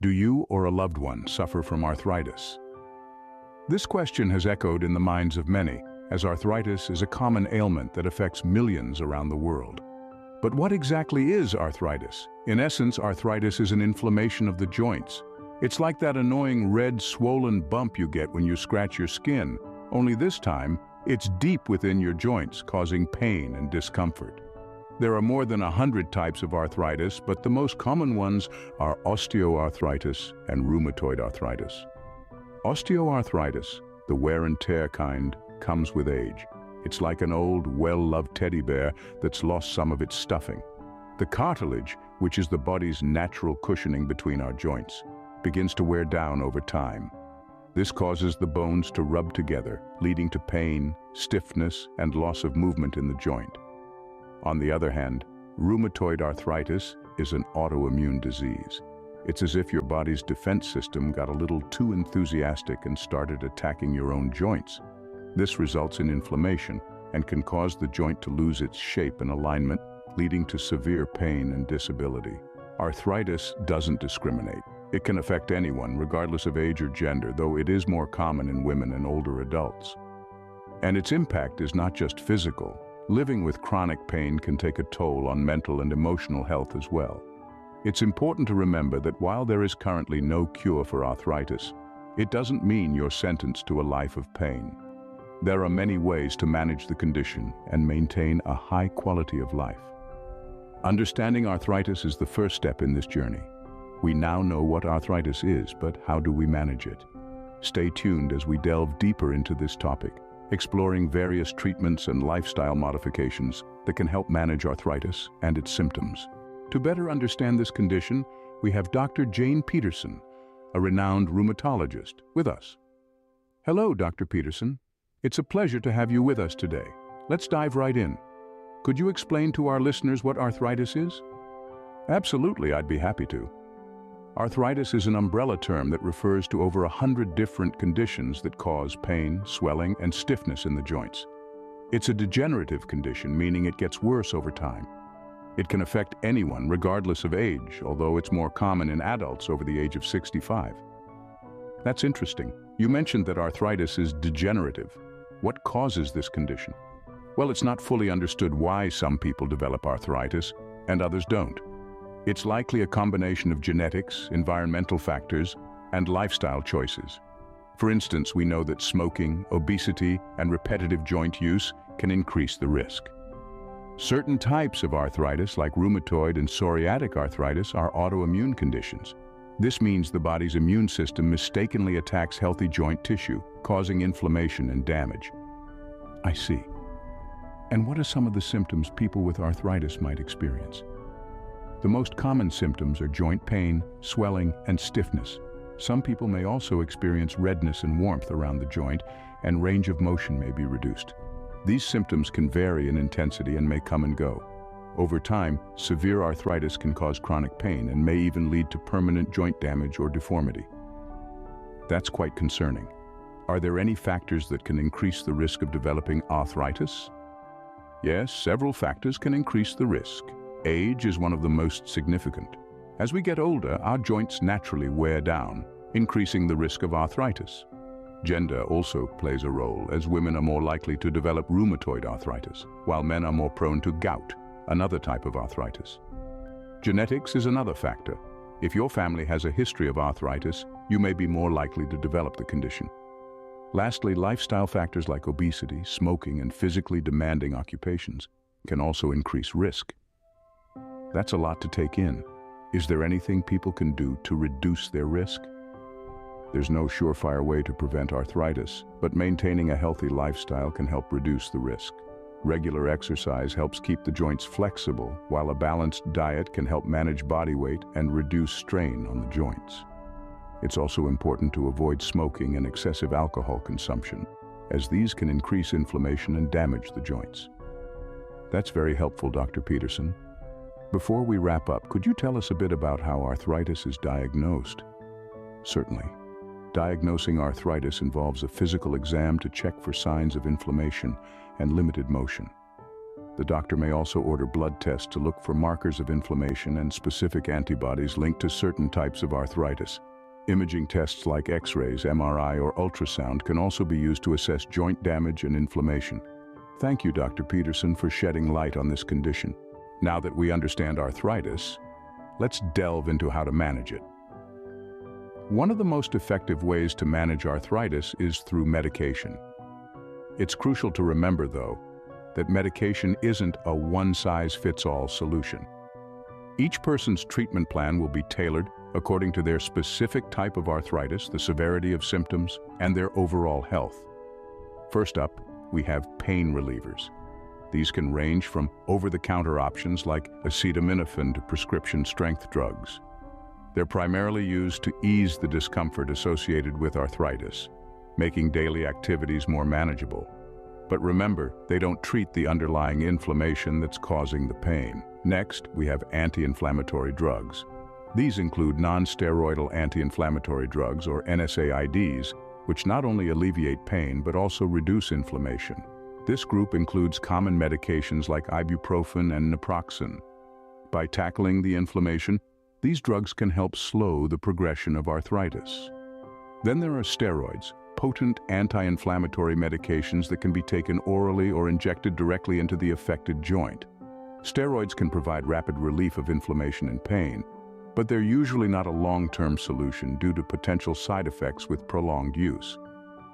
Do you or a loved one suffer from arthritis? This question has echoed in the minds of many, as arthritis is a common ailment that affects millions around the world. But what exactly is arthritis? In essence, arthritis is an inflammation of the joints. It's like that annoying red, swollen bump you get when you scratch your skin, only this time, it's deep within your joints, causing pain and discomfort. There are more than 100 types of arthritis, but the most common ones are osteoarthritis and rheumatoid arthritis. Osteoarthritis, the wear and tear kind, comes with age. It's like an old, well-loved teddy bear that's lost some of its stuffing. The cartilage, which is the body's natural cushioning between our joints, begins to wear down over time. This causes the bones to rub together, leading to pain, stiffness, and loss of movement in the joint. On the other hand, rheumatoid arthritis is an autoimmune disease. It's as if your body's defense system got a little too enthusiastic and started attacking your own joints. This results in inflammation and can cause the joint to lose its shape and alignment, leading to severe pain and disability. Arthritis doesn't discriminate. It can affect anyone, regardless of age or gender, though it is more common in women and older adults. And its impact is not just physical. Living with chronic pain can take a toll on mental and emotional health as well. It's important to remember that while there is currently no cure for arthritis, it doesn't mean you're sentenced to a life of pain. There are many ways to manage the condition and maintain a high quality of life. Understanding arthritis is the first step in this journey. We now know what arthritis is, but how do we manage it? Stay tuned as we delve deeper into this topic, exploring various treatments and lifestyle modifications that can help manage arthritis and its symptoms. To better understand this condition, we have Dr. Jane Peterson, a renowned rheumatologist, with us. Hello, Dr. Peterson. It's a pleasure to have you with us today. Let's dive right in. Could you explain to our listeners what arthritis is? Absolutely, I'd be happy to. Arthritis is an umbrella term that refers to over 100 different conditions that cause pain, swelling, and stiffness in the joints. It's a degenerative condition, meaning it gets worse over time. It can affect anyone, regardless of age, although it's more common in adults over the age of 65. That's interesting. You mentioned that arthritis is degenerative. What causes this condition? Well, it's not fully understood why some people develop arthritis and others don't. It's likely a combination of genetics, environmental factors, and lifestyle choices. For instance, we know that smoking, obesity, and repetitive joint use can increase the risk. Certain types of arthritis, like rheumatoid and psoriatic arthritis, are autoimmune conditions. This means the body's immune system mistakenly attacks healthy joint tissue, causing inflammation and damage. I see. And what are some of the symptoms people with arthritis might experience? The most common symptoms are joint pain, swelling, and stiffness. Some people may also experience redness and warmth around the joint, and range of motion may be reduced. These symptoms can vary in intensity and may come and go. Over time, severe arthritis can cause chronic pain and may even lead to permanent joint damage or deformity. That's quite concerning. Are there any factors that can increase the risk of developing arthritis? Yes, several factors can increase the risk. Age is one of the most significant. As we get older, our joints naturally wear down, increasing the risk of arthritis. Gender also plays a role, as women are more likely to develop rheumatoid arthritis, while men are more prone to gout, another type of arthritis. Genetics is another factor. If your family has a history of arthritis, you may be more likely to develop the condition. Lastly, lifestyle factors like obesity, smoking, and physically demanding occupations can also increase risk. That's a lot to take in. Is there anything people can do to reduce their risk? There's no surefire way to prevent arthritis, but maintaining a healthy lifestyle can help reduce the risk. Regular exercise helps keep the joints flexible, while a balanced diet can help manage body weight and reduce strain on the joints. It's also important to avoid smoking and excessive alcohol consumption, as these can increase inflammation and damage the joints. That's very helpful, Dr. Peterson. Before we wrap up, could you tell us a bit about how arthritis is diagnosed? Certainly. Diagnosing arthritis involves a physical exam to check for signs of inflammation and limited motion. The doctor may also order blood tests to look for markers of inflammation and specific antibodies linked to certain types of arthritis. Imaging tests like X-rays, MRI, or ultrasound can also be used to assess joint damage and inflammation. Thank you, Dr. Peterson, for shedding light on this condition. Now that we understand arthritis, let's delve into how to manage it. One of the most effective ways to manage arthritis is through medication. It's crucial to remember, though, that medication isn't a one-size-fits-all solution. Each person's treatment plan will be tailored according to their specific type of arthritis, the severity of symptoms, and their overall health. First up, we have pain relievers. These can range from over-the-counter options like acetaminophen to prescription-strength drugs. They're primarily used to ease the discomfort associated with arthritis, making daily activities more manageable. But remember, they don't treat the underlying inflammation that's causing the pain. Next, we have anti-inflammatory drugs. These include non-steroidal anti-inflammatory drugs, or NSAIDs, which not only alleviate pain but also reduce inflammation. This group includes common medications like ibuprofen and naproxen. By tackling the inflammation, these drugs can help slow the progression of arthritis. Then there are steroids, potent anti-inflammatory medications that can be taken orally or injected directly into the affected joint. Steroids can provide rapid relief of inflammation and pain, but they're usually not a long-term solution due to potential side effects with prolonged use.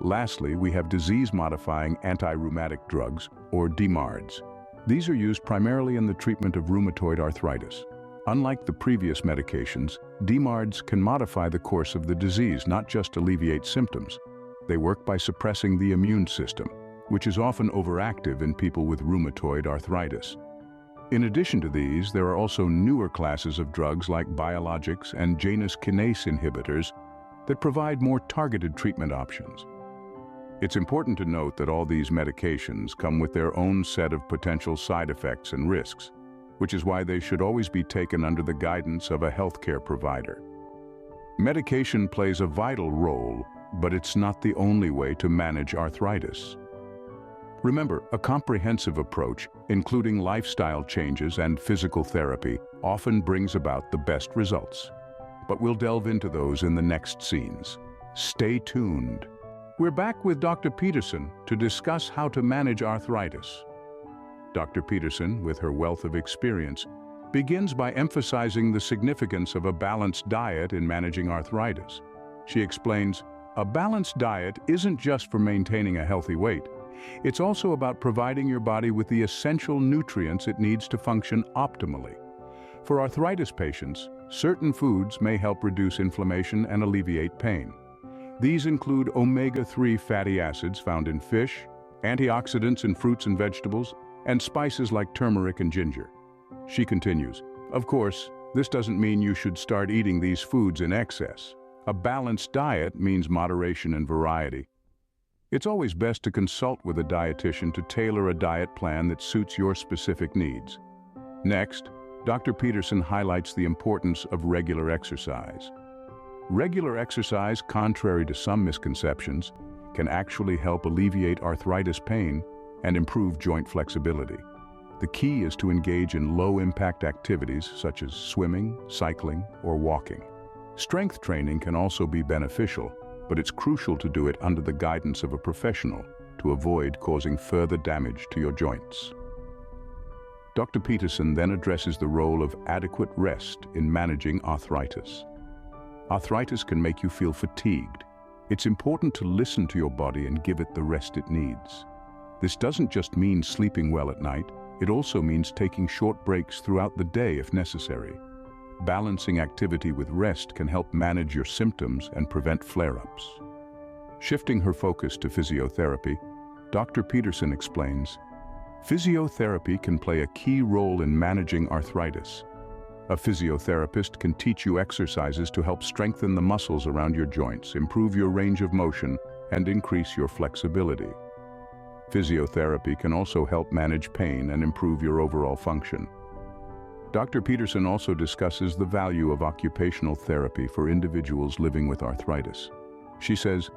Lastly, we have disease-modifying anti-rheumatic drugs, or DMARDs. These are used primarily in the treatment of rheumatoid arthritis. Unlike the previous medications, DMARDs can modify the course of the disease, not just alleviate symptoms. They work by suppressing the immune system, which is often overactive in people with rheumatoid arthritis. In addition to these, there are also newer classes of drugs like biologics and Janus kinase inhibitors that provide more targeted treatment options. It's important to note that all these medications come with their own set of potential side effects and risks, which is why they should always be taken under the guidance of a healthcare provider. Medication plays a vital role, but it's not the only way to manage arthritis. Remember, a comprehensive approach, including lifestyle changes and physical therapy, often brings about the best results. But we'll delve into those in the next scenes. Stay tuned. We're back with Dr. Peterson to discuss how to manage arthritis. Dr. Peterson, with her wealth of experience, begins by emphasizing the significance of a balanced diet in managing arthritis. She explains, a balanced diet isn't just for maintaining a healthy weight. It's also about providing your body with the essential nutrients it needs to function optimally. For arthritis patients, certain foods may help reduce inflammation and alleviate pain. These include omega-3 fatty acids found in fish, antioxidants in fruits and vegetables, and spices like turmeric and ginger. She continues, of course, this doesn't mean you should start eating these foods in excess. A balanced diet means moderation and variety. It's always best to consult with a dietitian to tailor a diet plan that suits your specific needs. Next, Dr. Peterson highlights the importance of regular exercise. Regular exercise, contrary to some misconceptions, can actually help alleviate arthritis pain and improve joint flexibility. The key is to engage in low-impact activities such as swimming, cycling, or walking. Strength training can also be beneficial, but it's crucial to do it under the guidance of a professional to avoid causing further damage to your joints. Dr. Peterson then addresses the role of adequate rest in managing arthritis. Arthritis can make you feel fatigued. It's important to listen to your body and give it the rest it needs. This doesn't just mean sleeping well at night, it also means taking short breaks throughout the day if necessary. Balancing activity with rest can help manage your symptoms and prevent flare-ups. Shifting her focus to physiotherapy, Dr. Peterson explains, physiotherapy can play a key role in managing arthritis. A physiotherapist can teach you exercises to help strengthen the muscles around your joints, improve your range of motion, and increase your flexibility. Physiotherapy can also help manage pain and improve your overall function. Dr. Peterson also discusses the value of occupational therapy for individuals living with arthritis. She says,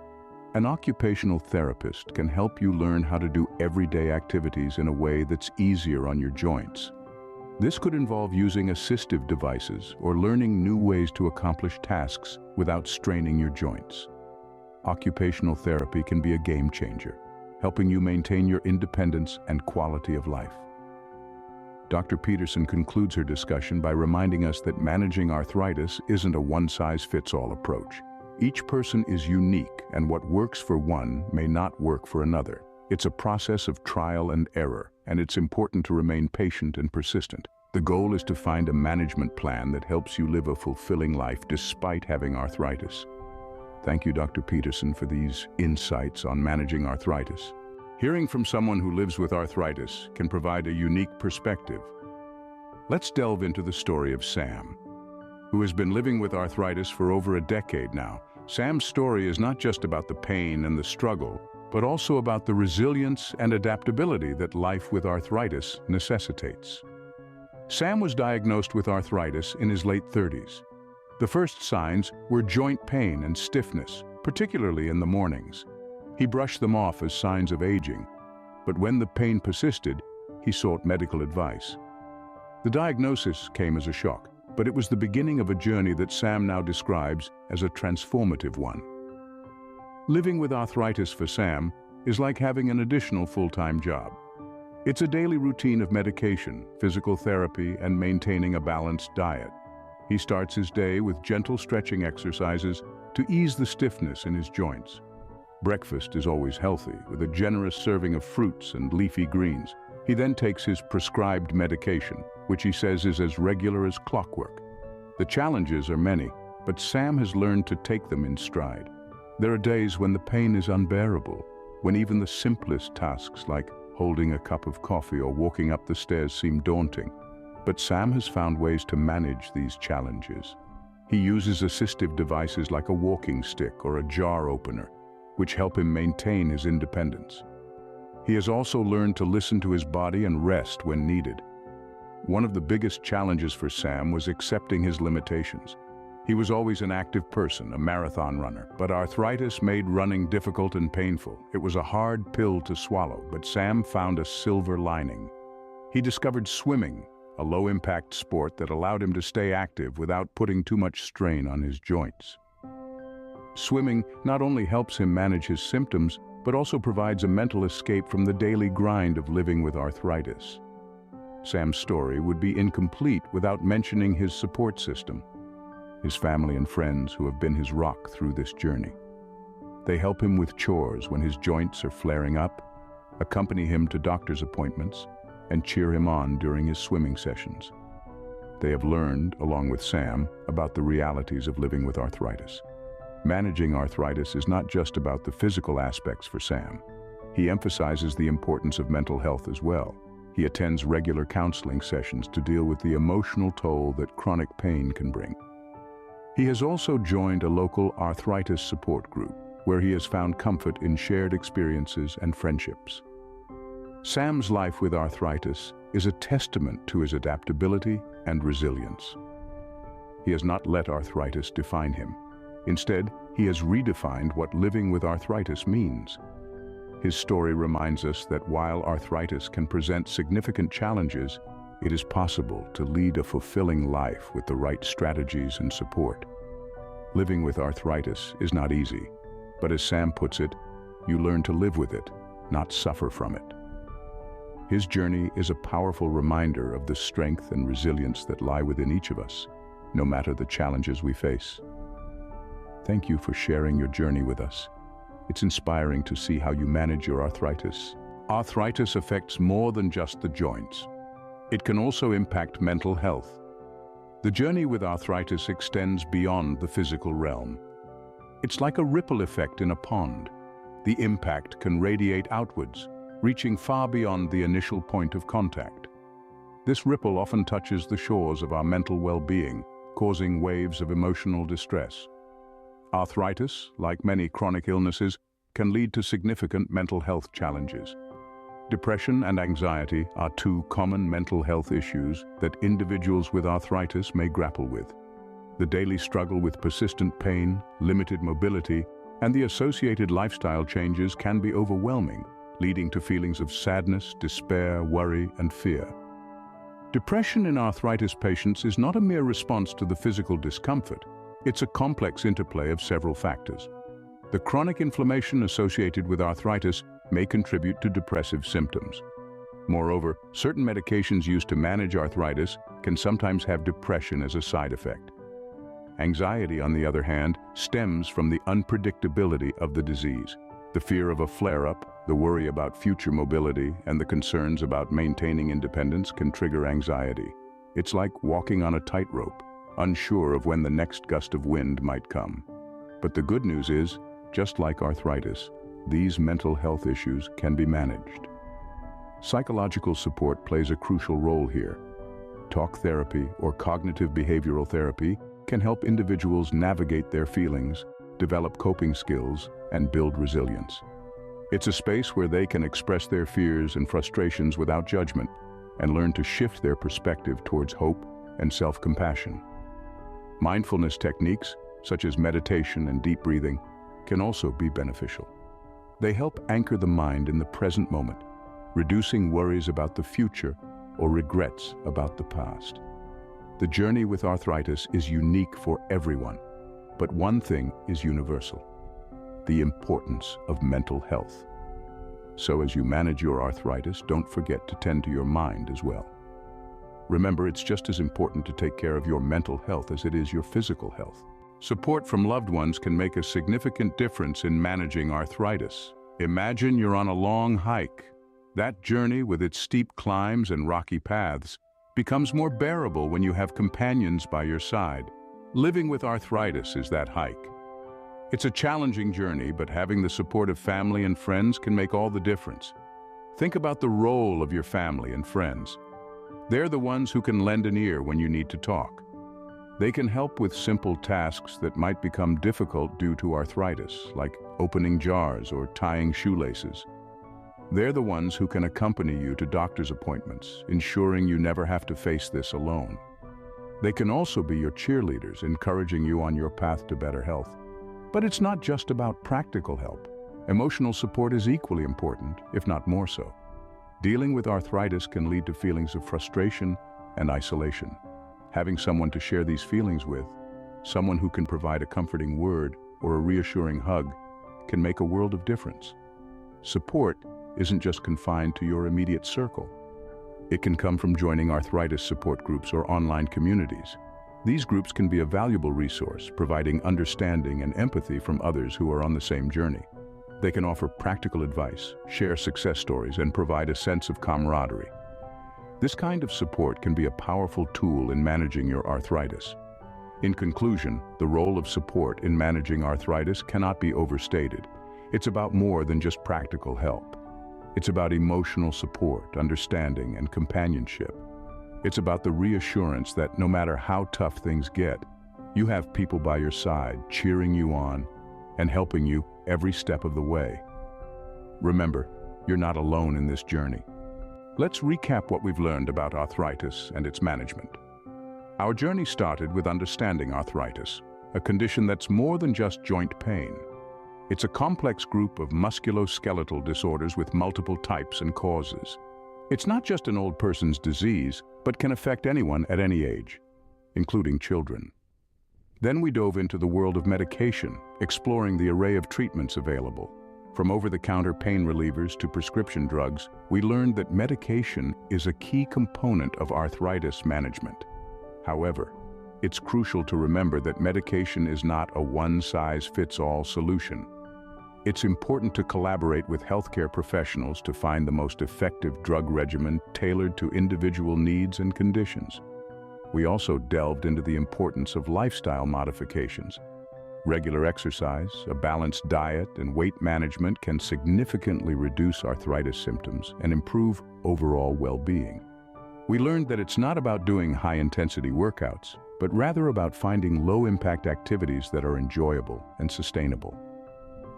An occupational therapist can help you learn how to do everyday activities in a way that's easier on your joints. This could involve using assistive devices or learning new ways to accomplish tasks without straining your joints. Occupational therapy can be a game changer, helping you maintain your independence and quality of life. Dr. Peterson concludes her discussion by reminding us that managing arthritis isn't a one-size-fits-all approach. Each person is unique, and what works for one may not work for another. It's a process of trial and error, and it's important to remain patient and persistent. The goal is to find a management plan that helps you live a fulfilling life despite having arthritis. Thank you, Dr. Peterson, for these insights on managing arthritis. Hearing from someone who lives with arthritis can provide a unique perspective. Let's delve into the story of Sam, who has been living with arthritis for over a decade now. Sam's story is not just about the pain and the struggle, but also about the resilience and adaptability that life with arthritis necessitates. Sam was diagnosed with arthritis in his late 30s. The first signs were joint pain and stiffness, particularly in the mornings. He brushed them off as signs of aging, but when the pain persisted, he sought medical advice. The diagnosis came as a shock, but it was the beginning of a journey that Sam now describes as a transformative one. Living with arthritis for Sam is like having an additional full-time job. It's a daily routine of medication, physical therapy, and maintaining a balanced diet. He starts his day with gentle stretching exercises to ease the stiffness in his joints. Breakfast is always healthy, with a generous serving of fruits and leafy greens. He then takes his prescribed medication, which he says is as regular as clockwork. The challenges are many, but Sam has learned to take them in stride. There are days when the pain is unbearable, when even the simplest tasks like holding a cup of coffee or walking up the stairs seem daunting. But Sam has found ways to manage these challenges. He uses assistive devices like a walking stick or a jar opener, which help him maintain his independence. He has also learned to listen to his body and rest when needed. One of the biggest challenges for Sam was accepting his limitations. He was always an active person, a marathon runner, but arthritis made running difficult and painful. It was a hard pill to swallow, but Sam found a silver lining. He discovered swimming, a low-impact sport that allowed him to stay active without putting too much strain on his joints. Swimming not only helps him manage his symptoms, but also provides a mental escape from the daily grind of living with arthritis. Sam's story would be incomplete without mentioning his support system, his family and friends who have been his rock through this journey. They help him with chores when his joints are flaring up, accompany him to doctor's appointments, and cheer him on during his swimming sessions. They have learned, along with Sam, about the realities of living with arthritis. Managing arthritis is not just about the physical aspects for Sam. He emphasizes the importance of mental health as well. He attends regular counseling sessions to deal with the emotional toll that chronic pain can bring. He has also joined a local arthritis support group, where he has found comfort in shared experiences and friendships. Sam's life with arthritis is a testament to his adaptability and resilience. He has not let arthritis define him. Instead, he has redefined what living with arthritis means. His story reminds us that while arthritis can present significant challenges, it is possible to lead a fulfilling life with the right strategies and support. Living with arthritis is not easy, but as Sam puts it, you learn to live with it, not suffer from it. His journey is a powerful reminder of the strength and resilience that lie within each of us, no matter the challenges we face. Thank you for sharing your journey with us. It's inspiring to see how you manage your arthritis. Arthritis affects more than just the joints. It can also impact mental health. The journey with arthritis extends beyond the physical realm. It's like a ripple effect in a pond. The impact can radiate outwards, reaching far beyond the initial point of contact. This ripple often touches the shores of our mental well-being, causing waves of emotional distress. Arthritis, like many chronic illnesses, can lead to significant mental health challenges. Depression and anxiety are two common mental health issues that individuals with arthritis may grapple with. The daily struggle with persistent pain, limited mobility, and the associated lifestyle changes can be overwhelming, leading to feelings of sadness, despair, worry, and fear. Depression in arthritis patients is not a mere response to the physical discomfort. It's a complex interplay of several factors. The chronic inflammation associated with arthritis may contribute to depressive symptoms. Moreover, certain medications used to manage arthritis can sometimes have depression as a side effect. Anxiety, on the other hand, stems from the unpredictability of the disease. The fear of a flare-up, the worry about future mobility, and the concerns about maintaining independence can trigger anxiety. It's like walking on a tightrope, unsure of when the next gust of wind might come. But the good news is, just like arthritis, these mental health issues can be managed. Psychological support plays a crucial role here. Talk therapy or cognitive behavioral therapy can help individuals navigate their feelings, develop coping skills, and build resilience. It's a space where they can express their fears and frustrations without judgment and learn to shift their perspective towards hope and self-compassion. Mindfulness techniques, such as meditation and deep breathing, can also be beneficial. They help anchor the mind in the present moment, reducing worries about the future or regrets about the past. The journey with arthritis is unique for everyone, but one thing is universal: the importance of mental health. So as you manage your arthritis, don't forget to tend to your mind as well. Remember, it's just as important to take care of your mental health as it is your physical health. Support from loved ones can make a significant difference in managing arthritis. Imagine you're on a long hike. That journey, with its steep climbs and rocky paths, becomes more bearable when you have companions by your side. Living with arthritis is that hike. It's a challenging journey, but having the support of family and friends can make all the difference. Think about the role of your family and friends. They're the ones who can lend an ear when you need to talk. They can help with simple tasks that might become difficult due to arthritis, like opening jars or tying shoelaces. They're the ones who can accompany you to doctor's appointments, ensuring you never have to face this alone. They can also be your cheerleaders, encouraging you on your path to better health. But it's not just about practical help. Emotional support is equally important, if not more so. Dealing with arthritis can lead to feelings of frustration and isolation. Having someone to share these feelings with, someone who can provide a comforting word or a reassuring hug, can make a world of difference. Support isn't just confined to your immediate circle. It can come from joining arthritis support groups or online communities. These groups can be a valuable resource, providing understanding and empathy from others who are on the same journey. They can offer practical advice, share success stories, and provide a sense of camaraderie. This kind of support can be a powerful tool in managing your arthritis. In conclusion, the role of support in managing arthritis cannot be overstated. It's about more than just practical help. It's about emotional support, understanding, and companionship. It's about the reassurance that no matter how tough things get, you have people by your side, cheering you on and helping you every step of the way. Remember, you're not alone in this journey. Let's recap what we've learned about arthritis and its management. Our journey started with understanding arthritis, a condition that's more than just joint pain. It's a complex group of musculoskeletal disorders with multiple types and causes. It's not just an old person's disease, but can affect anyone at any age, including children. Then we dove into the world of medication, exploring the array of treatments available. From over-the-counter pain relievers to prescription drugs, we learned that medication is a key component of arthritis management. However, it's crucial to remember that medication is not a one-size-fits-all solution. It's important to collaborate with healthcare professionals to find the most effective drug regimen tailored to individual needs and conditions. We also delved into the importance of lifestyle modifications. Regular exercise, a balanced diet, and weight management can significantly reduce arthritis symptoms and improve overall well-being. We learned that it's not about doing high-intensity workouts, but rather about finding low-impact activities that are enjoyable and sustainable.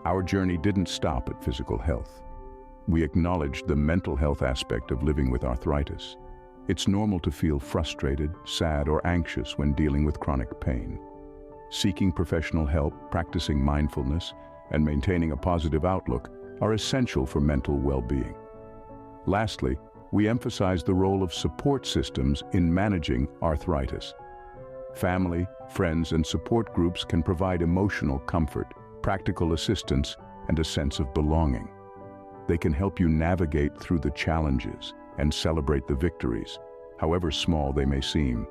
Our journey didn't stop at physical health. We acknowledged the mental health aspect of living with arthritis. It's normal to feel frustrated, sad, or anxious when dealing with chronic pain. Seeking professional help, practicing mindfulness, and maintaining a positive outlook are essential for mental well-being. Lastly, we emphasize the role of support systems in managing arthritis. Family, friends, and support groups can provide emotional comfort, practical assistance, and a sense of belonging. They can help you navigate through the challenges and celebrate the victories, however small they may seem.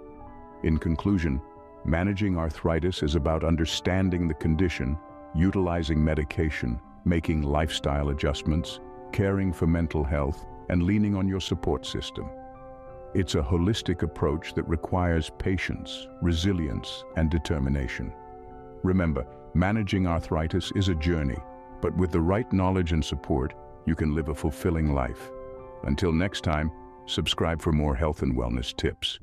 In conclusion, managing arthritis is about understanding the condition, utilizing medication, making lifestyle adjustments, caring for mental health, and leaning on your support system. It's a holistic approach that requires patience, resilience, and determination. Remember, managing arthritis is a journey, but with the right knowledge and support, you can live a fulfilling life. Until next time, subscribe for more health and wellness tips.